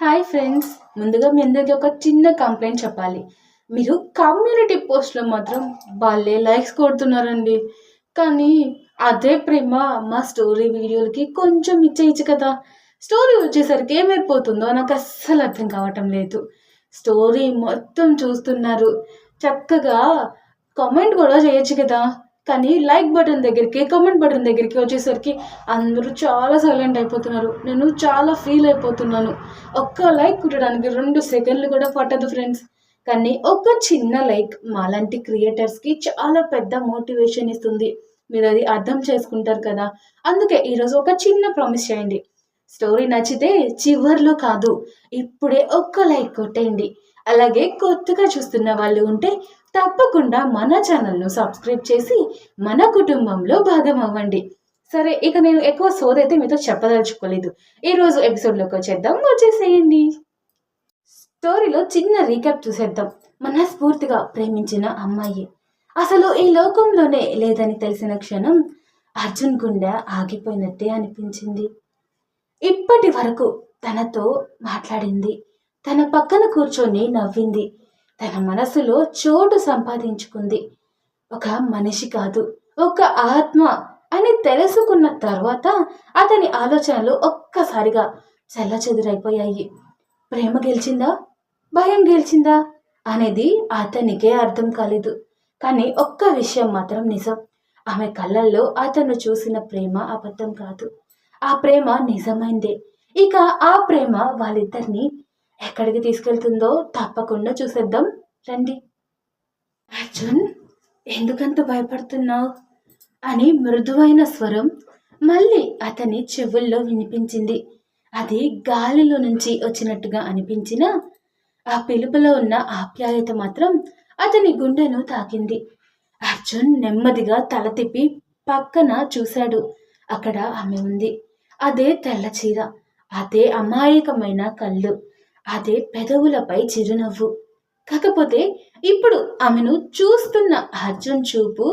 Hi friends! ముందుగా మీ అందరికీ ఒక చిన్న కంప్లైంట్ చెప్పాలి. మీరు కమ్యూనిటీ పోస్ట్‌లో మాత్రం భలే లైక్స్ కొడుతున్నారండి. కానీ అదే ప్రేమ మా స్టోరీ వీడియోలకి కొంచెం ఇచ్చేయొచ్చు కదా! స్టోరీ వచ్చేసరికి ఏమైపోతుందో నాకు అస్సలు అర్థం కావటం లేదు. స్టోరీ మొత్తం చూస్తున్నారు. చక్కగా కామెంట్ కూడా చేయొచ్చు కదా! కానీ లైక్ బటన్ దగ్గరికి, కామెంట్ బటన్ దగ్గరికి వచ్చేసరికి అందరూ చాలా సైలెంట్ అయిపోతున్నారు. నేను చాలా ఫీల్ అయిపోతున్నాను. ఒక్క లైక్ కొట్టడానికి 2 సెకండ్లు కూడా పట్టదు ఫ్రెండ్స్. కానీ ఒక చిన్న లైక్ మాలాంటి క్రియేటర్స్‌కి చాలా పెద్ద మోటివేషన్ ఇస్తుంది. మీరది అర్థం చేసుకుంటారు కదా! అందుకే ఈరోజు ఒక చిన్న ప్రామిస్ చేయండి. స్టోరీ నచ్చితే చివర్లో కాదు, ఇప్పుడే ఒక్క లైక్ కొట్టేయండి. అలాగే కొత్తగా చూస్తున్న వాళ్ళు ఉంటే తప్పకుండా మన ఛానల్‌ను సబ్స్క్రైబ్ చేసి మన కుటుంబంలో భాగం అవ్వండి. సరే, ఇక నేను ఎక్కువ సోదైతే మీతో చెప్పదలుచుకోలేదు. ఈరోజు ఎపిసోడ్‌లోకి వచ్చేద్దాం. వచ్చేసేయండి. స్టోరీలో చిన్న రీక్యాప్ చూసేద్దాం. మనస్ఫూర్తిగా ప్రేమించిన అమ్మాయి అసలు ఈ లోకంలోనే లేదని తెలిసిన క్షణం అర్జున్ గుండె ఆగిపోయినట్టే అనిపించింది. ఇప్పటి వరకు తనతో మాట్లాడింది, తన పక్కన కూర్చొని నవ్వింది, తన మనసులో చోటు సంపాదించుకుంది. ఒక మనిషి కాదు, ఒక ఆత్మ అని తెలుసుకున్న తర్వాత అతని ఆలోచనలు ఒక్కసారిగా చెల్లచెదురైపోయాయి. ప్రేమ గెలిచిందా, భయం గెలిచిందా అనేది అతనికే అర్థం కాలేదు. కానీ ఒక్క విషయం మాత్రం నిజం, ఆమె కళ్ళల్లో అతను చూసిన ప్రేమ అబద్ధం కాదు. ఆ ప్రేమ నిజమైందే. ఇక ఆ ప్రేమ వాళ్ళిద్దరిని ఎక్కడికి తీసుకెళ్తుందో తప్పకుండా చూసేద్దాం రండి. అర్జున్, ఎందుకంత భయపడుతున్నావు అని మృదువైన స్వరం మళ్ళీ అతని చెవుల్లో వినిపించింది. అది గాలిలో నుంచి వచ్చినట్టుగా అనిపించిన ఆ పిలుపులో ఉన్న ఆప్యాయత మాత్రం అతని గుండెను తాకింది. అర్జున్ నెమ్మదిగా తల తిప్పి పక్కన చూశాడు. అక్కడ ఆమె ఉంది. అదే తెల్ల చీర, అదే అమాయకమైన కళ్ళు, అదే పెదవులపై చిరునవ్వు. కాకపోతే ఇప్పుడు ఆమెను చూస్తున్న అర్జున్ చూపు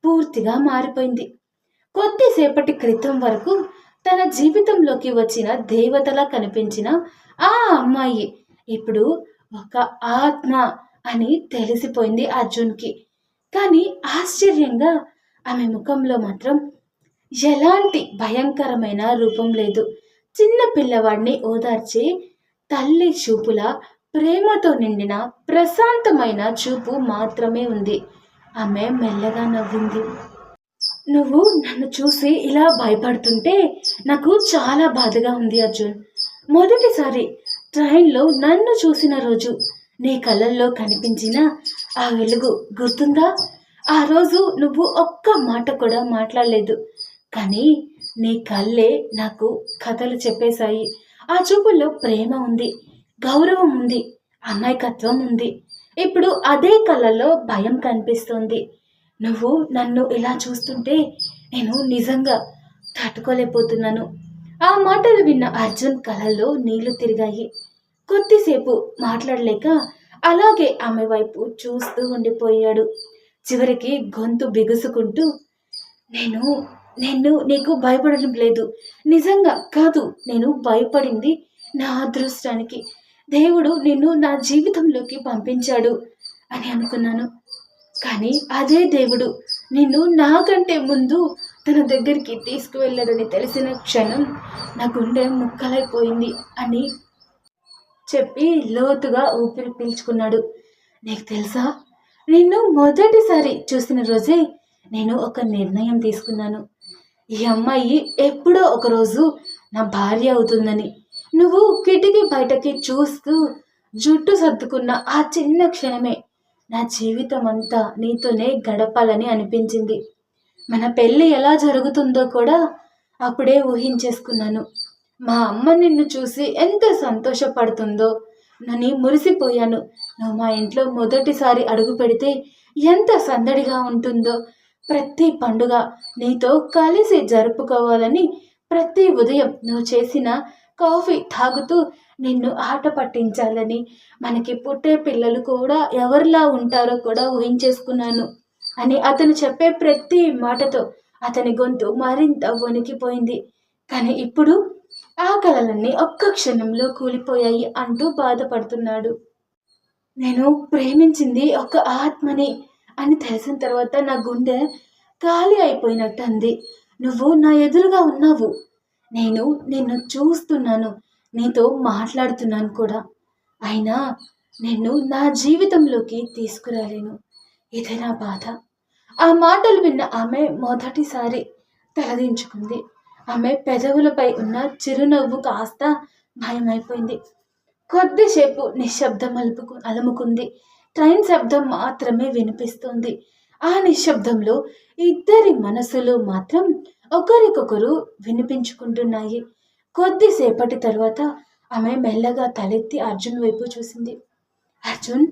పూర్తిగా మారిపోయింది. కొద్దిసేపటి క్రితం వరకు తన జీవితంలోకి వచ్చిన దేవతలా కనిపించిన ఆ అమ్మాయి ఇప్పుడు ఒక ఆత్మ అని తెలిసిపోయింది అర్జున్కి. కానీ ఆశ్చర్యంగా ఆమె ముఖంలో మాత్రం ఎలాంటి భయంకరమైన రూపం లేదు. చిన్న పిల్లవాడిని ఓదార్చే తల్లి చూపుల ప్రేమతో నిండిన ప్రశాంతమైన చూపు మాత్రమే ఉంది. ఆమె మెల్లగా నవ్వింది. నువ్వు నన్ను చూసి ఇలా భయపడుతుంటే నాకు చాలా బాధగా ఉంది అర్జున్. మొదటిసారి ట్రైన్లో నన్ను చూసిన రోజు నీ కళ్ళల్లో కనిపించిన ఆ వెలుగు గుర్తుందా? ఆ రోజు నువ్వు ఒక్క మాట కూడా మాట్లాడలేదు, కానీ నీ కళ్ళే నాకు కథలు చెప్పేశాయి. ఆ చూపుల్లో ప్రేమ ఉంది, గౌరవం ఉంది, అమాయకత్వం ఉంది. ఇప్పుడు అదే కళ్ళల్లో భయం కనిపిస్తుంది. నువ్వు నన్ను ఇలా చూస్తుంటే నేను నిజంగా తట్టుకోలేకపోతున్నాను. ఆ మాటలు విన్న అర్జున్ కళ్ళల్లో నీళ్లు తిరిగాయి. కొద్దిసేపు మాట్లాడలేక అలాగే ఆమె వైపు చూస్తూ ఉండిపోయాడు. చివరికి గొంతు బిగుసుకుంటూ, నేను నేను నీకు భయపడడం లేదు, నిజంగా కాదు. నేను భయపడింది నా అదృష్టానికి. దేవుడు నిన్ను నా జీవితంలోకి పంపించాడు అని అనుకున్నాను. కానీ అదే దేవుడు నిన్ను నాకంటే ముందు తన దగ్గరికి తీసుకువెళ్ళాడని తెలిసిన క్షణం నా గుండె ముక్కలైపోయింది అని చెప్పి లోతుగా ఊపిరి పీల్చుకున్నాడు. నీకు తెలుసా, నిన్ను మొదటిసారి చూసిన రోజే నేను ఒక నిర్ణయం తీసుకున్నాను. ఈ అమ్మాయి ఎప్పుడో ఒకరోజు నా భార్య అవుతుందని. నువ్వు కిటికీ బయటకి చూస్తూ జుట్టు సర్దుకున్న ఆ చిన్న క్షణమే నా జీవితం అంతా నీతోనే గడపాలని అనిపించింది. మన పెళ్ళి ఎలా జరుగుతుందో కూడా అప్పుడే ఊహించేసుకున్నాను. మా అమ్మ నిన్ను చూసి ఎంత సంతోషపడుతుందో నని మురిసిపోయాను. నువ్వు మా ఇంట్లో మొదటిసారి అడుగు పెడితే ఎంత సందడిగా ఉంటుందో, ప్రతి పండుగ నీతో కలిసి జరుపుకోవాలని, ప్రతి ఉదయం నువ్వు చేసిన కాఫీ తాగుతూ నిన్ను ఆట పట్టించాలని, మనకి పుట్టే పిల్లలు కూడా ఎవరిలా ఉంటారో కూడా ఊహించేసుకున్నాను అని అతను చెప్పే ప్రతి మాటతో అతని గొంతు మరింత వణికిపోయింది. కానీ ఇప్పుడు ఆ కలలన్నీ ఒక్క క్షణంలో కూలిపోయాయి అంటూ బాధపడుతున్నాడు. నేను ప్రేమించింది ఒక ఆత్మని అని తెలిసిన తర్వాత నా గుండె ఖాళీ అయిపోయినట్టుంది. నువ్వు నా ఎదురుగా ఉన్నావు. నేను నిన్ను చూస్తున్నాను. నీతో మాట్లాడుతున్నాను కూడా. అయినా నిన్ను నా జీవితంలోకి తీసుకురాలేను. ఇదే నా బాధ. ఆ మాటలు విన్న ఆమె మొదటిసారి తలదించుకుంది. ఆమె పెదవులపై ఉన్న చిరునవ్వు కాస్త భయమైపోయింది. కొద్దిసేపు నిశ్శబ్దం అలుముకుంది. ట్రైన్ శబ్దం మాత్రమే వినిపిస్తుంది. ఆ నిశ్శబ్దంలో ఇద్దరి మనసులు మాత్రం ఒకరికొకరు వినిపించుకుంటున్నాయి. కొద్దిసేపటి తరువాత ఆమె మెల్లగా తలెత్తి అర్జున్ వైపు చూసింది. అర్జున్,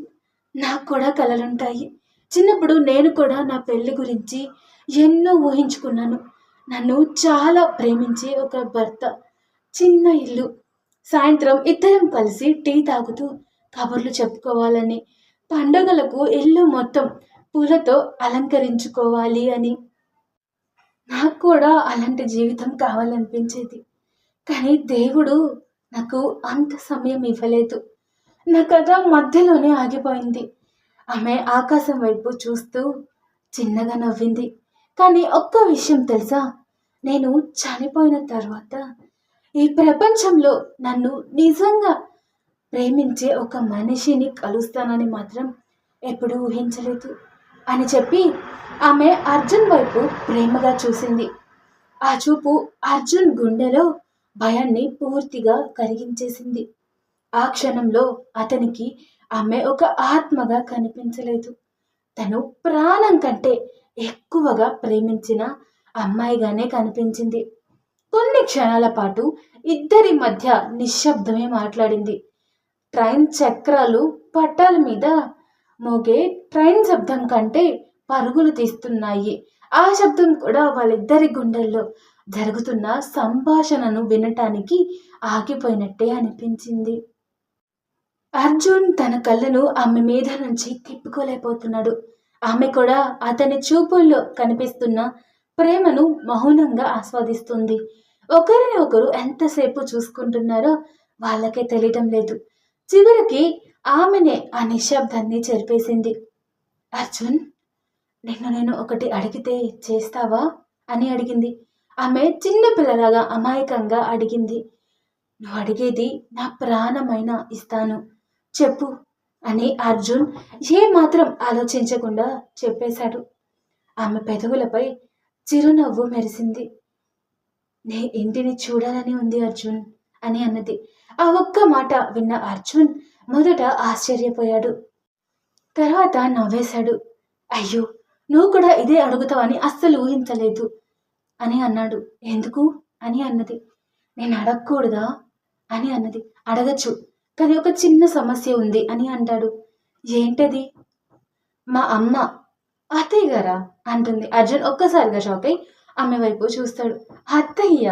నాకు కూడా కలలుంటాయి. చిన్నప్పుడు నేను కూడా నా పెళ్లి గురించి ఎన్నో ఊహించుకున్నాను. నన్ను చాలా ప్రేమించే ఒక భర్త, చిన్న ఇల్లు, సాయంత్రం ఇద్దరం కలిసి టీ తాగుతూ కబుర్లు చెప్పుకోవాలని, పండుగలకు ఇల్లు మొత్తం పూలతో అలంకరించుకోవాలి అని. నాకు కూడా అలాంటి జీవితం కావాలనిపించేది. కానీ దేవుడు నాకు అంత సమయం ఇవ్వలేదు. నా కథ మధ్యలోనే ఆగిపోయింది. ఆమె ఆకాశం వైపు చూస్తూ చిన్నగా నవ్వింది. కానీ ఒక్క విషయం తెలుసా? నేను చనిపోయిన తర్వాత ఈ ప్రపంచంలో నన్ను నిజంగా ప్రేమించే ఒక మనిషిని కలుస్తానని మాత్రం ఎప్పుడూ ఊహించలేదు అని చెప్పి ఆమె అర్జున్ వైపు ప్రేమగా చూసింది. ఆ చూపు అర్జున్ గుండెలో భయాన్ని పూర్తిగా కరిగించేసింది. ఆ క్షణంలో అతనికి ఆమె ఒక ఆత్మగా కనిపించలేదు. తను ప్రాణం కంటే ఎక్కువగా ప్రేమించిన అమ్మాయిగానే కనిపించింది. కొన్ని క్షణాల పాటు ఇద్దరి మధ్య నిశ్శబ్దమే మాట్లాడింది. ట్రైన్ చక్రాలు పట్టాల మీద మోగే ట్రైన్ శబ్దం కంటే పరుగులు తీస్తున్నాయి. ఆ శబ్దం కూడా వాళ్ళిద్దరి గుండెల్లో జరుగుతున్న సంభాషణను వినటానికి ఆగిపోయినట్టే అనిపించింది. అర్జున్ తన కళ్ళను ఆమె మీద నుంచి తిప్పుకోలేకపోతున్నాడు. ఆమె కూడా అతని చూపుల్లో కనిపిస్తున్న ప్రేమను మౌనంగా ఆస్వాదిస్తుంది. ఒకరిని ఒకరు ఎంతసేపు చూసుకుంటున్నారో వాళ్ళకే తెలియటం లేదు. చివరికి ఆమెనే ఆ నిశ్శబ్దాన్ని చెరిపేసింది. అర్జున్, నేను ఒకటి అడిగితే చేస్తావా అని అడిగింది. ఆమె చిన్న పిల్లలాగా అమాయకంగా అడిగింది. నువ్వు అడిగేది నా ప్రాణమైన ఇస్తాను, చెప్పు అని అర్జున్ ఏమాత్రం ఆలోచించకుండా చెప్పేశాడు. ఆమె పెదవులపై చిరునవ్వు మెరిసింది. నీ ఇంటిని చూడాలని ఉంది అర్జున్ అని అన్నది. ఆ ఒక్క మాట విన్న అర్జున్ మొదట ఆశ్చర్యపోయాడు. తర్వాత నవ్వేశాడు. అయ్యో, నువ్వు కూడా ఇదే అడుగుతావని అస్సలు ఊహించలేదు అని అన్నాడు. ఎందుకు అని అన్నది. నేను అడగకూడదా అని అన్నది. అడగచ్చు, కానీ ఒక చిన్న సమస్య ఉంది అని అంటాడు. ఏంటది? మా అమ్మ అత్తయ్య గారా అంటుంది. అర్జున్ ఒక్కసారిగా షాక్ అయి ఆమె వైపు చూస్తాడు. అత్తయ్య?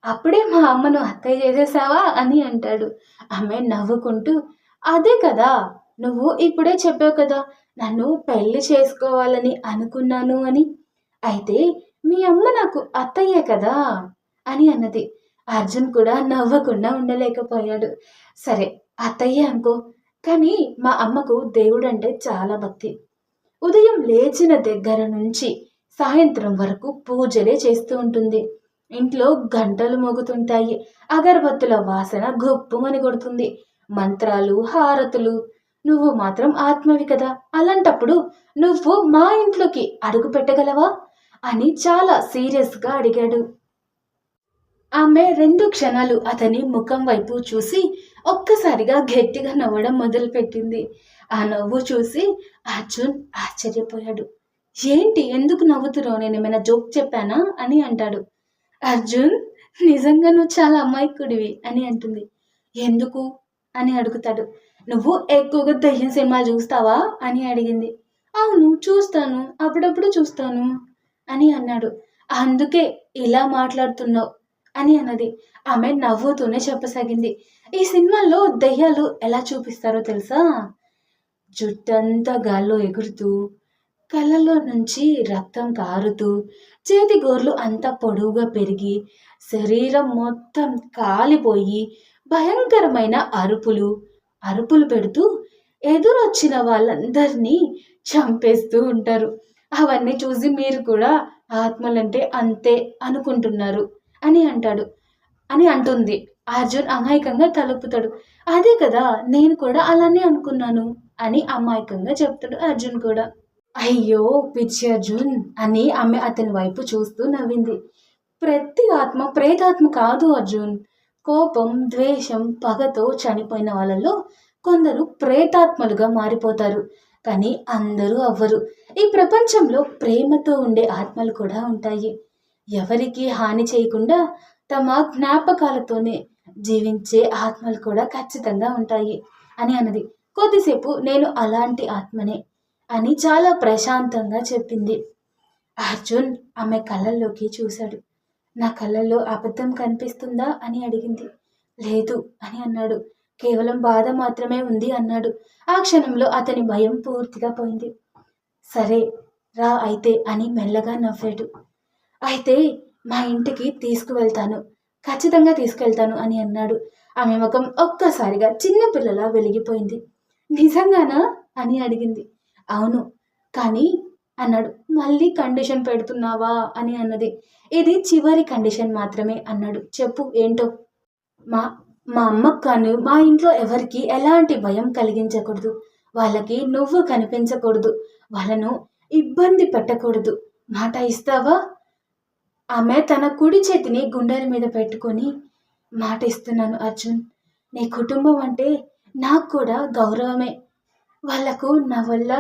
అప్పుడే మా అమ్మను అత్తయ్య చేసేసావా అని అంటాడు. ఆమె నవ్వుకుంటూ, అదే కదా, నువ్వు ఇప్పుడే చెప్పావు కదా నన్ను పెళ్లి చేసుకోవాలని అనుకున్నాను అని. అయితే మీ అమ్మ నాకు అత్తయ్యే కదా అని అన్నది. అర్జున్ కూడా నవ్వకుండా ఉండలేకపోయాడు. సరే, అత్తయ్య అనుకో, కానీ మా అమ్మకు దేవుడు అంటే చాలా భక్తి. ఉదయం లేచిన దగ్గర నుంచి సాయంత్రం వరకు పూజలే చేస్తూ ఉంటుంది. ఇంట్లో గంటలు మోగుతుంటాయి. అగరబత్తుల వాసన గొప్పమని కొడుతుంది. మంత్రాలు, హారతులు. నువ్వు మాత్రం ఆత్మవి కదా, అలాంటప్పుడు నువ్వు మా ఇంట్లోకి అడుగు పెట్టగలవా అని చాలా సీరియస్గా అడిగాడు. ఆమె 2 క్షణాలు అతని ముఖం వైపు చూసి ఒక్కసారిగా గట్టిగా నవ్వడం మొదలుపెట్టింది. ఆ నవ్వు చూసి అర్జున్ ఆశ్చర్యపోయాడు. ఏంటి, ఎందుకు నవ్వుతున్నావు? నేను ఏమైనా జోక్ చెప్పానా అని అంటాడు. అర్జున్, నిజంగా నువ్వు చాలా అమాయకుడివి అని అంటుంది. ఎందుకు అని అడుగుతాడు. నువ్వు ఎక్కువగా దయ్యం సినిమాలు చూస్తావా అని అడిగింది. అవును, చూస్తాను, అప్పుడప్పుడు చూస్తాను అని అన్నాడు. అందుకే ఇలా మాట్లాడుతున్నావు అని అన్నది. ఆమె నవ్వుతూనే చెప్పసాగింది. ఈ సినిమాల్లో దయ్యాలు ఎలా చూపిస్తారో తెలుసా? జుట్టంతా గాల్లో ఎగురుతూ, కళ్ళల్లో నుంచి రక్తం కారుతూ, చేతి గోర్లు అంతా పొడవుగా పెరిగి, శరీరం మొత్తం కాలిపోయి భయంకరమైన అరుపులు పెడుతూ ఎదురొచ్చిన వాళ్ళందరినీ చంపేస్తూ ఉంటారు. అవన్నీ చూసి మీరు కూడా ఆత్మలంటే అంతే అనుకుంటున్నారు అని అంటాడు అని అంటుంది. అర్జున్ అమాయకంగా తలుపుతాడు. అదే కదా నేను కూడా అలానే అనుకున్నాను అని అమాయకంగా చెప్తాడు అర్జున్ కూడా. అయ్యో పిచ్చి అర్జున్ అని ఆమె అతని వైపు చూస్తూ నవ్వింది. ప్రతి ఆత్మ ప్రేతాత్మ కాదు అర్జున్. కోపం, ద్వేషం, పగతో చనిపోయిన వాళ్ళలో కొందరు ప్రేతాత్మలుగా మారిపోతారు. కానీ అందరూ అవ్వరు. ఈ ప్రపంచంలో ప్రేమతో ఉండే ఆత్మలు కూడా ఉంటాయి. ఎవరికి హాని చేయకుండా తమ జ్ఞాపకాలతోనే జీవించే ఆత్మలు కూడా ఖచ్చితంగా ఉంటాయి అని అన్నది. కొద్దిసేపు నేను అలాంటి ఆత్మనే అని చాలా ప్రశాంతంగా చెప్పింది. అర్జున్ ఆమె కళ్ళల్లోకి చూశాడు. నా కళ్ళల్లో అబద్ధం కనిపిస్తుందా అని అడిగింది. లేదు అని అన్నాడు. కేవలం బాధ మాత్రమే ఉంది అన్నాడు. ఆ క్షణంలో అతని భయం పూర్తిగా పోయింది. సరే రా అయితే అని మెల్లగా నవ్వాడు. అయితే మా ఇంటికి తీసుకువెళ్తాను, ఖచ్చితంగా తీసుకెళ్తాను అని అన్నాడు. ఆమె ముఖం ఒక్కసారిగా చిన్నపిల్లలా వెలిగిపోయింది. నిజంగానా అని అడిగింది. అవును కానీ అన్నాడు. మళ్ళీ కండిషన్ పెడుతున్నావా అని అన్నది. ఇది చివరి కండిషన్ మాత్రమే అన్నాడు. చెప్పు ఏంటో. మా మా అమ్మకు కానీ మా ఇంట్లో ఎవరికి ఎలాంటి భయం కలిగించకూడదు. వాళ్ళకి నువ్వు కనిపించకూడదు. వాళ్ళను ఇబ్బంది పెట్టకూడదు. మాట ఇస్తావా? ఆమె తన కుడి చేతిని గుండెల మీద పెట్టుకొని మాట ఇస్తున్నాను అర్జున్. నీ కుటుంబం అంటే నాకు కూడా గౌరవమే. వాళ్లకు నా వల్ల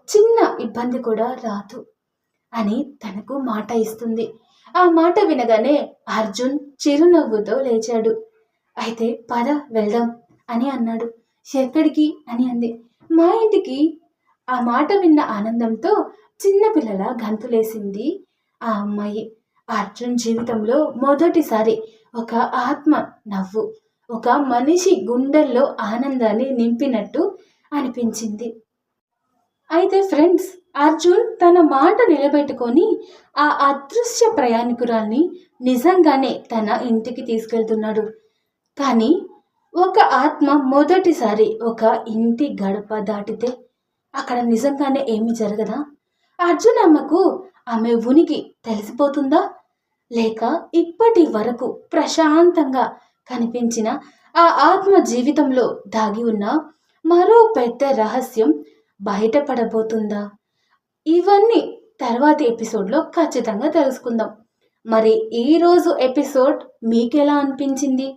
చిన్న ఇబ్బంది కూడా రాదు అని తనకు మాట ఇస్తుంది. ఆ మాట వినగానే అర్జున్ చిరునవ్వుతో లేచాడు. అయితే పద వెళ్దాం అని అన్నాడు. ఎక్కడికి అని అంది. మా ఇంటికి. ఆ మాట విన్న ఆనందంతో చిన్నపిల్లల గంతులేసింది ఆ అమ్మాయి. అర్జున్ జీవితంలో మొదటిసారి ఒక ఆత్మ నవ్వు ఒక మనిషి గుండెల్లో ఆనందాన్ని నింపినట్టు అనిపించింది. అయితే ఫ్రెండ్స్, అర్జున్ తన మాట నిలబెట్టుకొని ఆ అదృశ్య ప్రయాణికురాల్ని నిజంగానే తన ఇంటికి తీసుకెళ్తున్నాడు. కానీ ఒక ఆత్మ మొదటిసారి ఒక ఇంటి గడప దాటితే అక్కడ నిజంగానే ఏమీ జరగదా? అర్జున్ అమ్మకు ఆమె ఉనికి తెలిసిపోతుందా? లేక ఇప్పటి వరకు ప్రశాంతంగా కనిపించిన ఆ ఆత్మ జీవితంలో దాగి ఉన్న మరో పెద్ద రహస్యం బయటపడబోతుందా? ఇవన్నీ తర్వాతి ఎపిసోడ్లో ఖచ్చితంగా తెలుసుకుందాం. మరి ఈరోజు ఎపిసోడ్ మీకెలా అనిపించింది?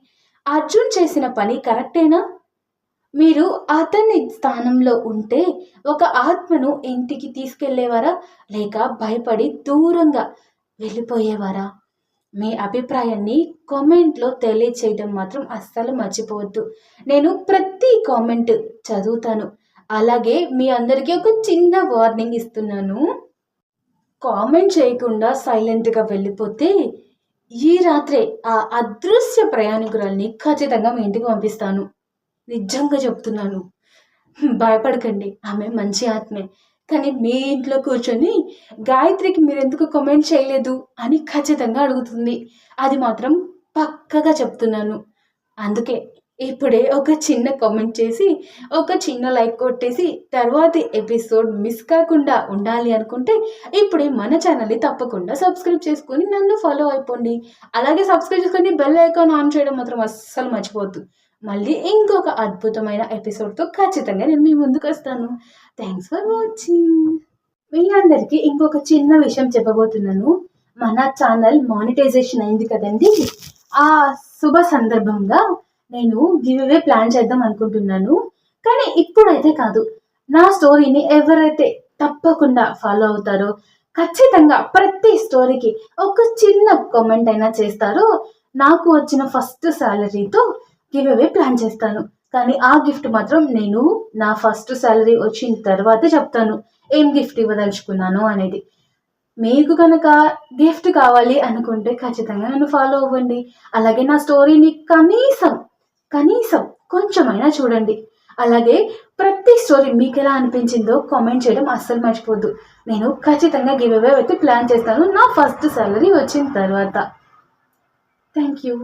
అర్జున్ చేసిన పని కరెక్టేనా? మీరు అతని స్థానంలో ఉంటే ఒక ఆత్మను ఇంటికి తీసుకెళ్లేవారా లేక భయపడి దూరంగా వెళ్ళిపోయేవారా? మీ అభిప్రాయాన్ని కామెంట్లో తెలియచేయడం మాత్రం అస్సలు మర్చిపోవద్దు. నేను ప్రతి కామెంట్ చదువుతాను. అలాగే మీ అందరికీ ఒక చిన్న వార్నింగ్ ఇస్తున్నాను. కామెంట్ చేయకుండా సైలెంట్గా వెళ్ళిపోతే ఈ రాత్రే ఆ అదృశ్య ప్రయాణికురాల్ని ఖచ్చితంగా మీ ఇంటికి పంపిస్తాను. నిజంగా చెప్తున్నాను. భయపడకండి, ఆమె మంచి ఆత్మే. కానీ మీ ఇంట్లో కూర్చొని గాయత్రికి మీరు ఎందుకు కామెంట్ చేయలేదు అని ఖచ్చితంగా అడుగుతుంది. అది మాత్రం పక్కగా చెప్తున్నాను. అందుకే ఇప్పుడే ఒక చిన్న కామెంట్ చేసి ఒక చిన్న లైక్ కొట్టేసి తర్వాతి ఎపిసోడ్ మిస్ కాకుండా ఉండాలి అనుకుంటే ఇప్పుడే మన ఛానల్ని తప్పకుండా సబ్స్క్రైబ్ చేసుకొని నన్ను ఫాలో అయిపోండి. అలాగే సబ్స్క్రైబ్ చేసుకొని బెల్ ఐకాన్ ఆన్ చేయడం మాత్రం అస్సలు మర్చిపోవద్దు. మళ్ళీ ఇంకొక అద్భుతమైన ఎపిసోడ్తో ఖచ్చితంగా నేను మీ ముందుకు వస్తాను. Thanks for watching. మీ అందరికీ ఇంకొక చిన్న విషయం చెప్పబోతున్నాను. మన ఛానల్ మానిటైజేషన్ అయింది కదండి. ఆ శుభ సందర్భంగా నేను గివ్ అవే ప్లాన్ చేద్దాం అనుకుంటున్నాను. కానీ ఇప్పుడైతే కాదు. నా స్టోరీని ఎవరైతే తప్పకుండా ఫాలో అవుతారో, ఖచ్చితంగా ప్రతి స్టోరీకి ఒక చిన్న కామెంట్ అయినా చేస్తారో, నాకు వచ్చిన ఫస్ట్ శాలరీతో గివ్ అవే ప్లాన్ చేస్తాను. కానీ ఆ గిఫ్ట్ మాత్రం నేను నా ఫస్ట్ శాలరీ వచ్చిన తర్వాత చెప్తాను ఏం గిఫ్ట్ ఇవ్వదలుచుకున్నాను అనేది. మీకు కనుక గిఫ్ట్ కావాలి అనుకుంటే ఖచ్చితంగా నన్ను ఫాలో అవ్వండి. అలాగే నా స్టోరీని కనీసం కొంచెమైనా చూడండి. అలాగే ప్రతి స్టోరీ మీకు ఎలా అనిపించిందో కామెంట్ చేయడం అస్సలు మర్చిపోద్దు. నేను ఖచ్చితంగా గివ్ అవే అయితే ప్లాన్ చేస్తాను నా ఫస్ట్ సాలరీ వచ్చిన తర్వాత. Thank you.